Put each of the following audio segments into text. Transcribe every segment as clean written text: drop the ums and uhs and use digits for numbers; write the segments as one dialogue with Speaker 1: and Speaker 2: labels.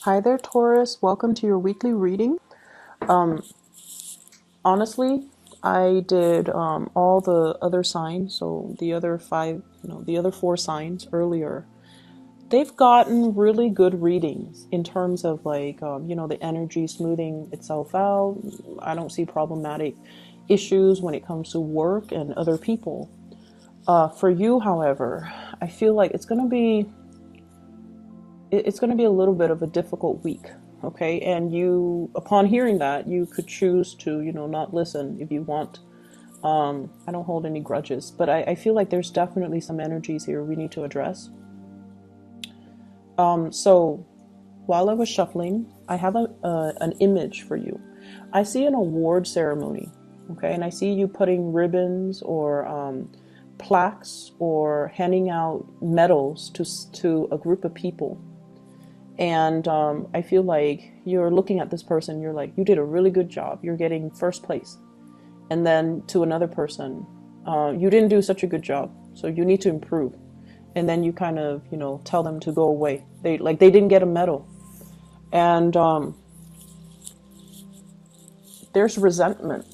Speaker 1: Hi there, Taurus. Welcome to your weekly reading. Um, Honestly, I did all the other signs, so the other five, the other four signs earlier. They've gotten really good readings in terms of the energy smoothing itself out. I don't see problematic issues when it comes to work and other people. For you, however, I feel like it's going to be a little bit of a difficult week. Okay, and you, upon hearing that, you could choose to not listen if you want. I don't hold any grudges, but I feel like there's definitely some energies here we need to address. So while I was shuffling, I have an image for you. I see an award ceremony. Okay, and I see you putting ribbons or plaques or handing out medals to a group of people. And I feel like you're looking at this person, you're like, you did a really good job, you're getting first place. And then to another person, you didn't do such a good job, so you need to improve. And then you kind of tell them to go away. They didn't get a medal. And there's resentment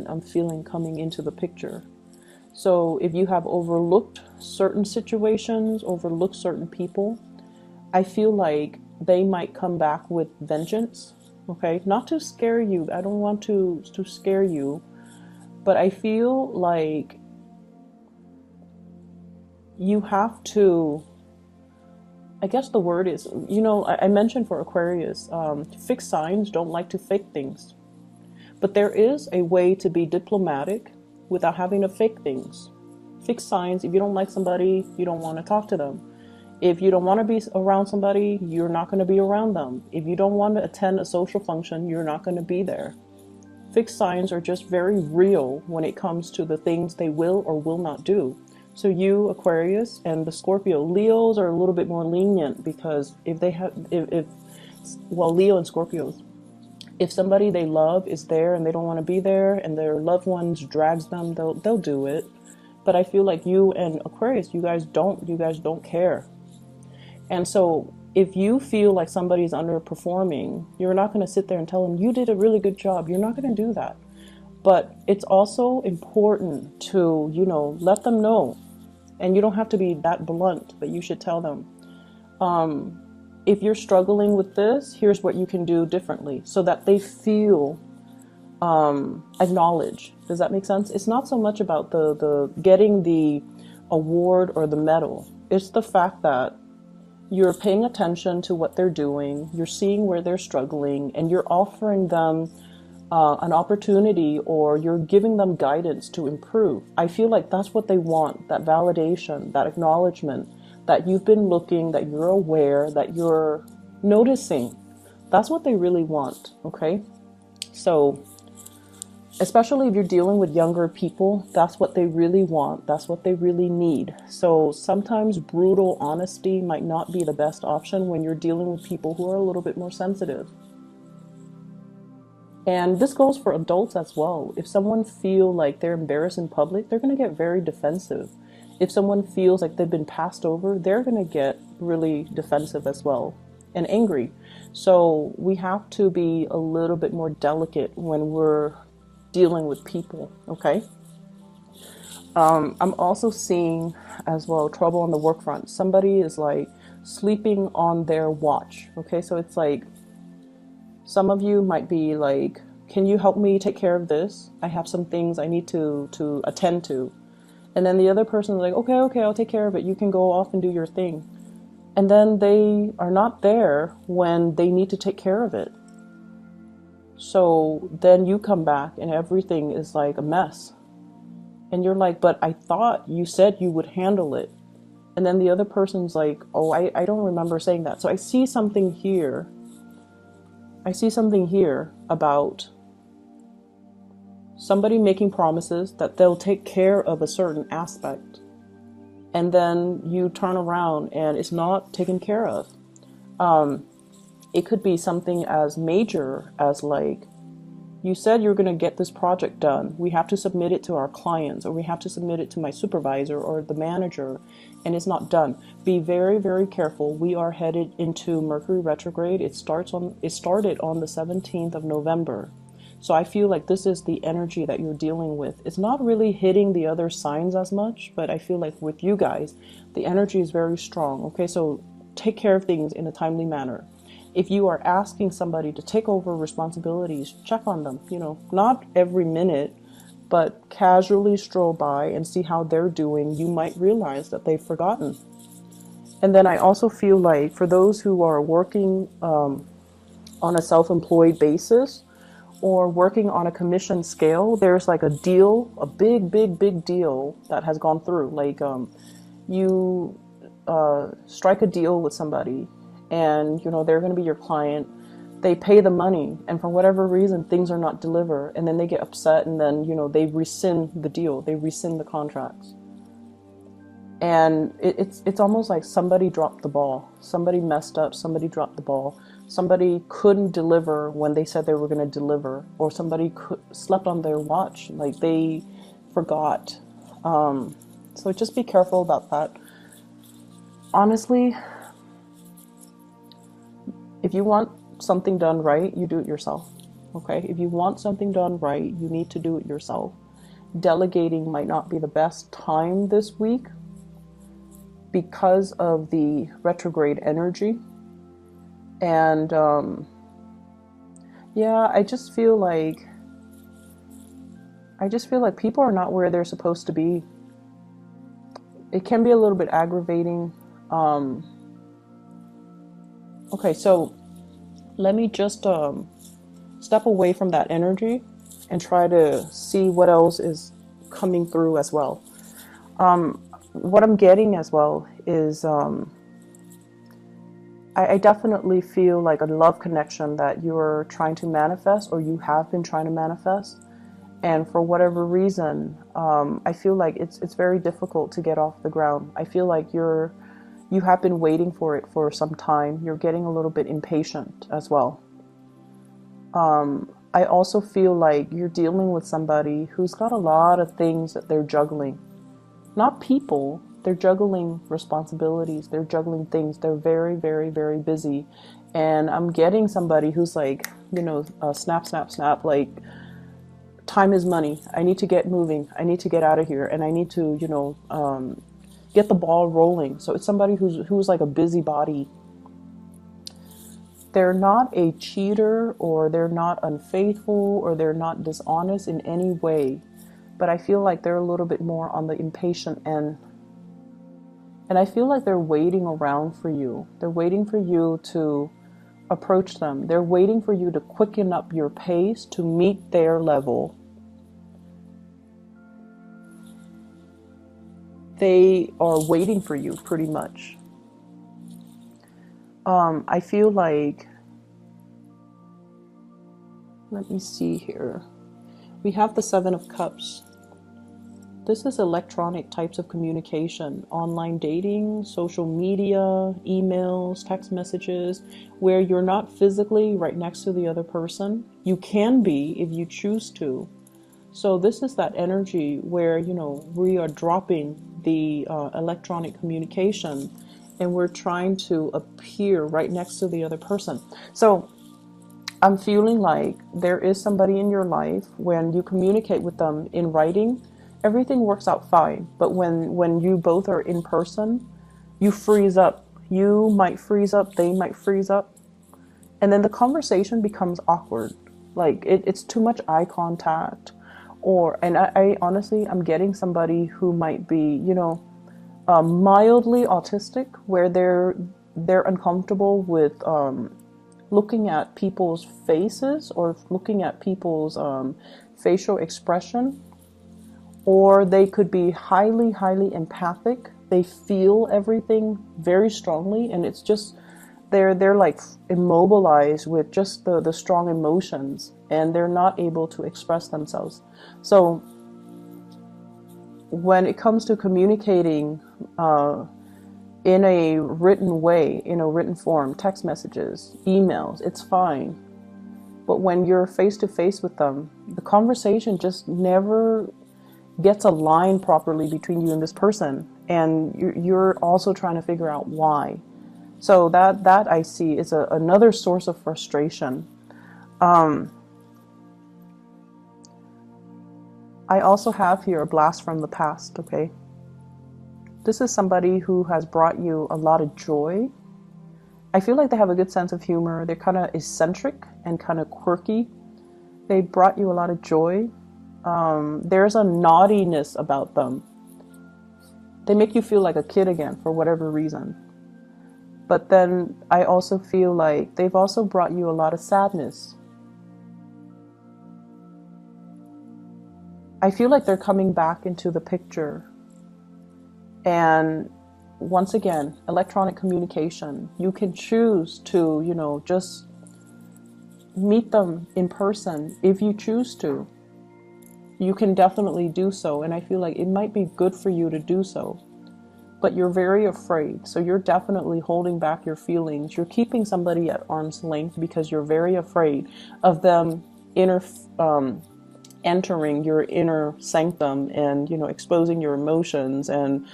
Speaker 1: I'm feeling coming into the picture. So if you have overlooked certain situations, overlooked certain people, I feel like they might come back with vengeance. Okay, not to scare you. I don't want to scare you, but I feel like you have to. I guess the word is, I mentioned for Aquarius, fixed signs don't like to fake things, but there is a way to be diplomatic without having to fake things. Fixed signs. If you don't like somebody, you don't want to talk to them. If you don't want to be around somebody, you're not going to be around them. If you don't want to attend a social function, you're not going to be there. Fixed signs are just very real when it comes to the things they will or will not do. So you, Aquarius, and the Scorpio, Leos are a little bit more lenient because if they have, if well, Leo and Scorpios, if somebody they love is there and they don't want to be there and their loved ones drags them, they'll do it. But I feel like you and Aquarius, you guys don't care. And so if you feel like somebody's underperforming, you're not going to sit there and tell them, you did a really good job. You're not going to do that. But it's also important to, let them know. And you don't have to be that blunt, but you should tell them, if you're struggling with this, here's what you can do differently so that they feel acknowledged. Does that make sense? It's not so much about the getting the award or the medal. It's the fact that you're paying attention to what they're doing, you're seeing where they're struggling, and you're offering them an opportunity, or you're giving them guidance to improve. I feel like that's what they want, that validation, that acknowledgement, that you've been looking, that you're aware, that you're noticing. That's what they really want, okay? So especially if you're dealing with younger people, that's what they really want. That's what they really need. So sometimes brutal honesty might not be the best option when you're dealing with people who are a little bit more sensitive. And this goes for adults as well. If someone feels like they're embarrassed in public, they're going to get very defensive. If someone feels like they've been passed over, they're going to get really defensive as well and angry. So we have to be a little bit more delicate when we're dealing with people, okay? I'm also seeing as well trouble on the work front. Somebody is like sleeping on their watch, okay? So it's like some of you might be like, can you help me take care of this? I have some things I need to attend to. And then the other person is like, okay, I'll take care of it. You can go off and do your thing. And then they are not there when they need to take care of it. So then you come back and everything is like a mess. And you're like, but I thought you said you would handle it. And then the other person's like, oh, I don't remember saying that. So I see something here. I see something here about somebody making promises that they'll take care of a certain aspect. And then you turn around and it's not taken care of. It could be something as major as like you said you're going to get this project done. We have to submit it to our clients, or we have to submit it to my supervisor or the manager, and it's not done. Be very, very careful. We are headed into Mercury retrograde. It started on the 17th of November. So I feel like this is the energy that you're dealing with. It's not really hitting the other signs as much, but I feel like with you guys, the energy is very strong. Okay, so take care of things in a timely manner. If you are asking somebody to take over responsibilities, check on them, not every minute, but casually stroll by and see how they're doing. You might realize that they've forgotten. And then I also feel like for those who are working on a self-employed basis or working on a commission scale, there's like a deal, a big, big, big deal that has gone through. Like you strike a deal with somebody, and they're going to be your client. They pay the money, and for whatever reason things are not delivered, and then they get upset, and then they rescind the deal, they rescind the contracts. And it's almost like somebody dropped the ball, somebody messed up, somebody dropped the ball, somebody couldn't deliver when they said they were going to deliver, or somebody slept on their watch, like they forgot. So just be careful about that. Honestly, if you want something done right, you do it yourself. Okay? If you want something done right, you need to do it yourself. Delegating might not be the best time this week because of the retrograde energy. And yeah, I just feel like people are not where they're supposed to be. It can be a little bit aggravating. Okay, so let me just step away from that energy and try to see what else is coming through as well. What I'm getting as well is I definitely feel like a love connection that you're trying to manifest, or you have been trying to manifest. And for whatever reason, I feel like it's very difficult to get off the ground. I feel like you have been waiting for it for some time. You're getting a little bit impatient as well. I also feel like you're dealing with somebody who's got a lot of things that they're juggling. Not people, they're juggling responsibilities, they're juggling things. They're very, very, very busy. And I'm getting somebody who's like, snap, snap, snap, like time is money. I need to get moving. I need to get out of here. And I need to, get the ball rolling. So it's somebody who's like a busybody. They're not a cheater, or they're not unfaithful, or they're not dishonest in any way. But I feel like they're a little bit more on the impatient end. And I feel like they're waiting around for you. They're waiting for you to approach them. They're waiting for you to quicken up your pace to meet their level. They are waiting for you, pretty much. I feel like, let me see here. We have the Seven of Cups. This is electronic types of communication, online dating, social media, emails, text messages, where you're not physically right next to the other person. You can be if you choose to. So this is that energy where, we are dropping the electronic communication, and we're trying to appear right next to the other person. So I'm feeling like there is somebody in your life, when you communicate with them in writing, everything works out fine. But when you both are in person, you freeze up. You might freeze up, they might freeze up. And then the conversation becomes awkward. Like it's too much eye contact. And I honestly, I'm getting somebody who might be, mildly autistic, where they're uncomfortable with looking at people's faces, or looking at people's facial expression. Or they could be highly, highly empathic. They feel everything very strongly, and it's just they're like immobilized with just the strong emotions, and they're not able to express themselves. So when it comes to communicating in a written way, in a written form, text messages, emails, it's fine. But when you're face to face with them, the conversation just never gets aligned properly between you and this person. And you're also trying to figure out why. So that I see is another source of frustration. I also have here a blast from the past, okay? This is somebody who has brought you a lot of joy. I feel like they have a good sense of humor. They're kind of eccentric and kind of quirky. They brought you a lot of joy. There's a naughtiness about them. They make you feel like a kid again for whatever reason. But then I also feel like they've also brought you a lot of sadness. I feel like they're coming back into the picture. And once again, electronic communication. You can choose to, just meet them in person if you choose to. You can definitely do so. And I feel like it might be good for you to do so. But you're very afraid. So you're definitely holding back your feelings. You're keeping somebody at arm's length because you're very afraid of them entering your inner sanctum and, exposing your emotions and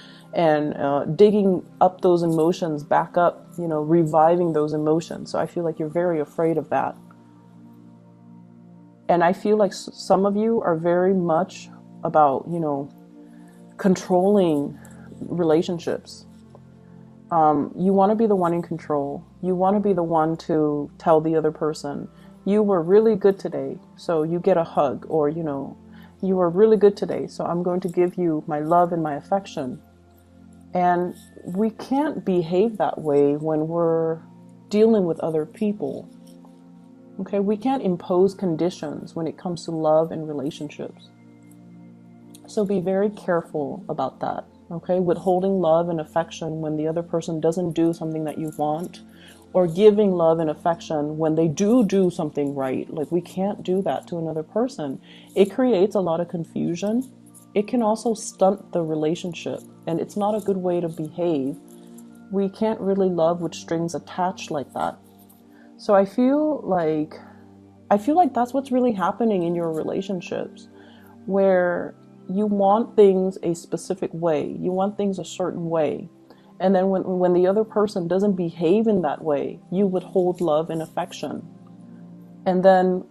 Speaker 1: digging up those emotions back up, reviving those emotions. So I feel like you're very afraid of that. And I feel like some of you are very much about, controlling relationships. You want to be the one in control. You want to be the one to tell the other person, you were really good today, so you get a hug, or, you were really good today, so I'm going to give you my love and my affection. And we can't behave that way when we're dealing with other people. Okay, we can't impose conditions when it comes to love and relationships. So be very careful about that. Okay, withholding love and affection when the other person doesn't do something that you want, or giving love and affection when they do something right. Like, we can't do that to another person. It creates a lot of confusion. It can also stunt the relationship, and it's not a good way to behave. We can't really love with strings attached like that. So I feel like that's what's really happening in your relationships, where you want things a specific way. You want things a certain way. And then when the other person doesn't behave in that way, you withhold love and affection. And then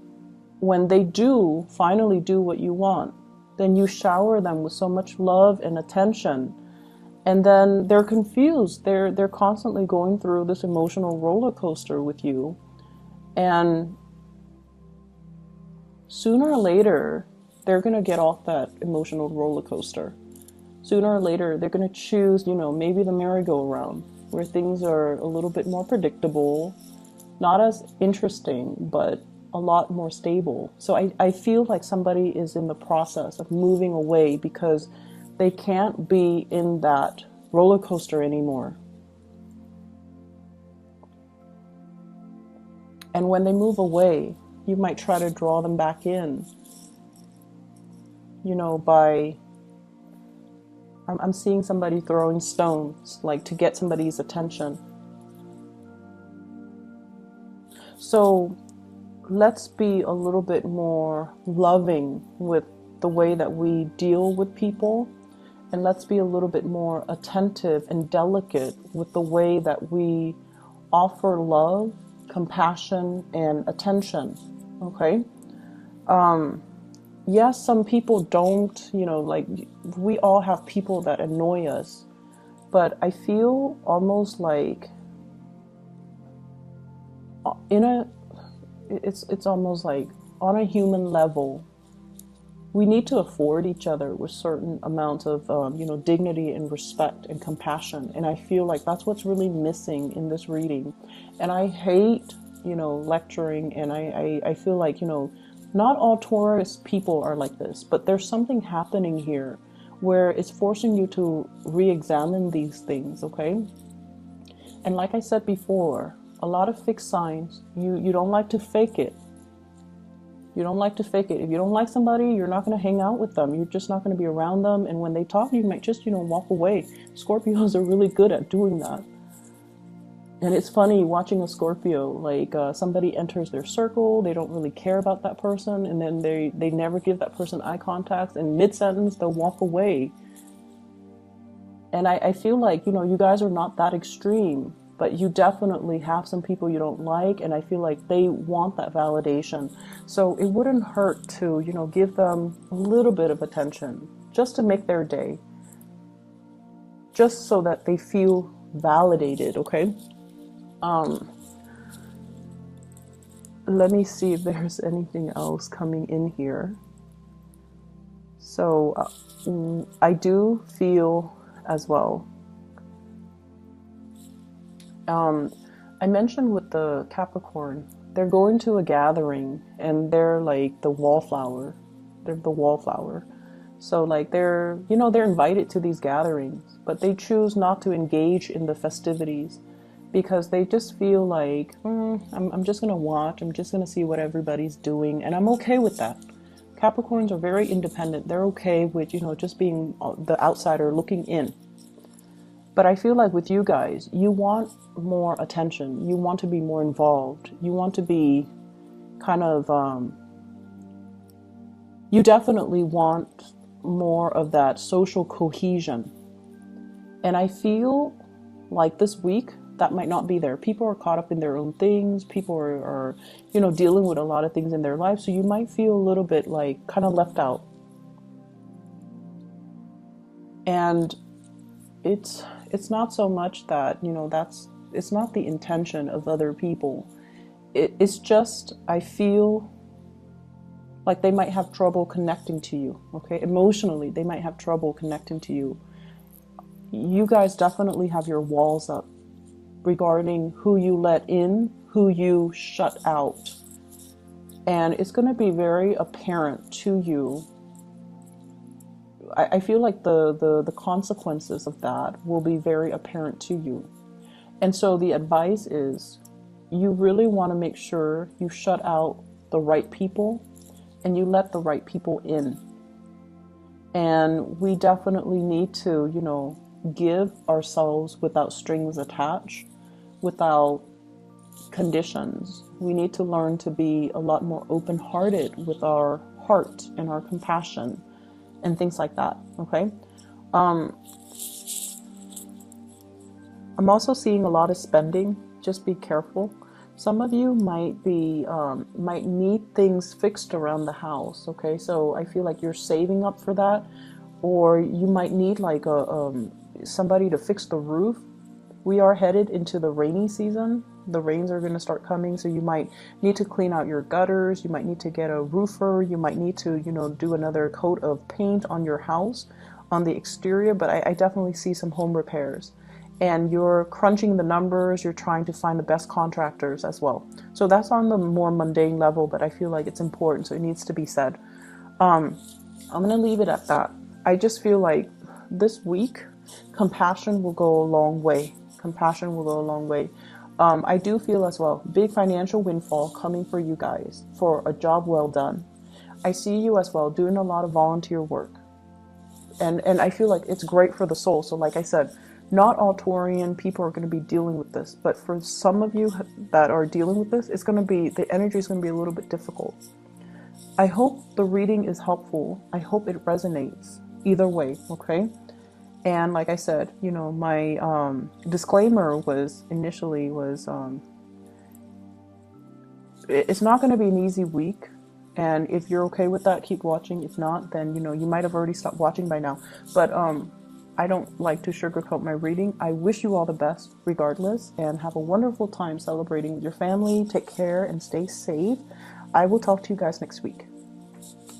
Speaker 1: when they do finally do what you want, then you shower them with so much love and attention. And then they're confused. They're constantly going through this emotional roller coaster with you. And sooner or later, they're going to get off that emotional roller coaster. Sooner or later, they're going to choose, maybe the merry-go-round, where things are a little bit more predictable, not as interesting, but a lot more stable. So I feel like somebody is in the process of moving away because they can't be in that roller coaster anymore. And when they move away, you might try to draw them back in, by... I'm seeing somebody throwing stones, like to get somebody's attention. So let's be a little bit more loving with the way that we deal with people. And let's be a little bit more attentive and delicate with the way that we offer love, compassion, and attention. Okay? Yes, some people don't, we all have people that annoy us, but I feel almost like it's almost like on a human level, we need to afford each other with certain amounts of, dignity and respect and compassion. And I feel like that's what's really missing in this reading. And I hate, lecturing, and I feel like, not all Taurus people are like this, but there's something happening here where it's forcing you to re-examine these things, okay? And like I said before, a lot of fixed signs, you don't like to fake it. You don't like to fake it. If you don't like somebody, you're not going to hang out with them. You're just not going to be around them. And when they talk, you might just, walk away. Scorpios are really good at doing that. And it's funny watching a Scorpio, like somebody enters their circle, they don't really care about that person, and then they never give that person eye contact, and mid-sentence they'll walk away. And I feel like, you know, you guys are not that extreme, but you definitely have some people you don't like, and I feel like they want that validation. So it wouldn't hurt to, you know, give them a little bit of attention just to make their day, just so that they feel validated, okay? Let me see if there's anything else coming in here. So I do feel as well. I mentioned with the Capricorn, they're going to a gathering and they're like the wallflower. They're the wallflower. So like they're, you know, they're invited to these gatherings, but they choose not to engage in the festivities because they just feel like, I'm just going to watch. I'm just going to see what everybody's doing. And I'm okay with that. Capricorns are very independent. They're okay with, you know, just being the outsider looking in. But I feel like with you guys, you want more attention. You want to be more involved. You want to be kind of, you definitely want more of that social cohesion. And I feel like this week, that might not be there. People are caught up in their own things. People are, you know, dealing with a lot of things in their life. So you might feel a little bit like kind of left out. And it's not so much that, you know, it's not the intention of other people. It's just, I feel like they might have trouble connecting to you, okay? Emotionally, they might have trouble connecting to you. You guys definitely have your walls up regarding who you let in, who you shut out. And it's going to be very apparent to you. I feel like the consequences of that will be very apparent to you. And so the advice is, you really want to make sure you shut out the right people and you let the right people in. And we definitely need to, you know, give ourselves without strings attached, without conditions. We need to learn to be a lot more open-hearted with our heart and our compassion and things like that, okay? I'm also seeing a lot of spending. Just be careful. Some of you might need things fixed around the house, okay? So I feel like you're saving up for that, or you might need like somebody to fix the roof. We are headed into the rainy season. The rains are going to start coming, so you might need to clean out your gutters. You might need to get a roofer. You might need to, you know, do another coat of paint on your house, on the exterior. But I definitely see some home repairs. And you're crunching the numbers. You're trying to find the best contractors as well. So that's on the more mundane level, but I feel like it's important, so it needs to be said. I'm going to leave it at that. I just feel like this week, compassion will go a long way. Compassion will go a long way. I do feel as well, big financial windfall coming for you guys for a job well done. I see you as well doing a lot of volunteer work. And I feel like it's great for the soul. So like I said, not all Taurian people are going to be dealing with this. But for some of you that are dealing with this, it's going to be, the energy is going to be a little bit difficult. I hope the reading is helpful. I hope it resonates either way, okay? And like I said, you know, my disclaimer was initially it's not going to be an easy week. And if you're okay with that, keep watching. If not, then, you know, you might have already stopped watching by now. But I don't like to sugarcoat my reading. I wish you all the best regardless, and have a wonderful time celebrating with your family. Take care and stay safe. I will talk to you guys next week.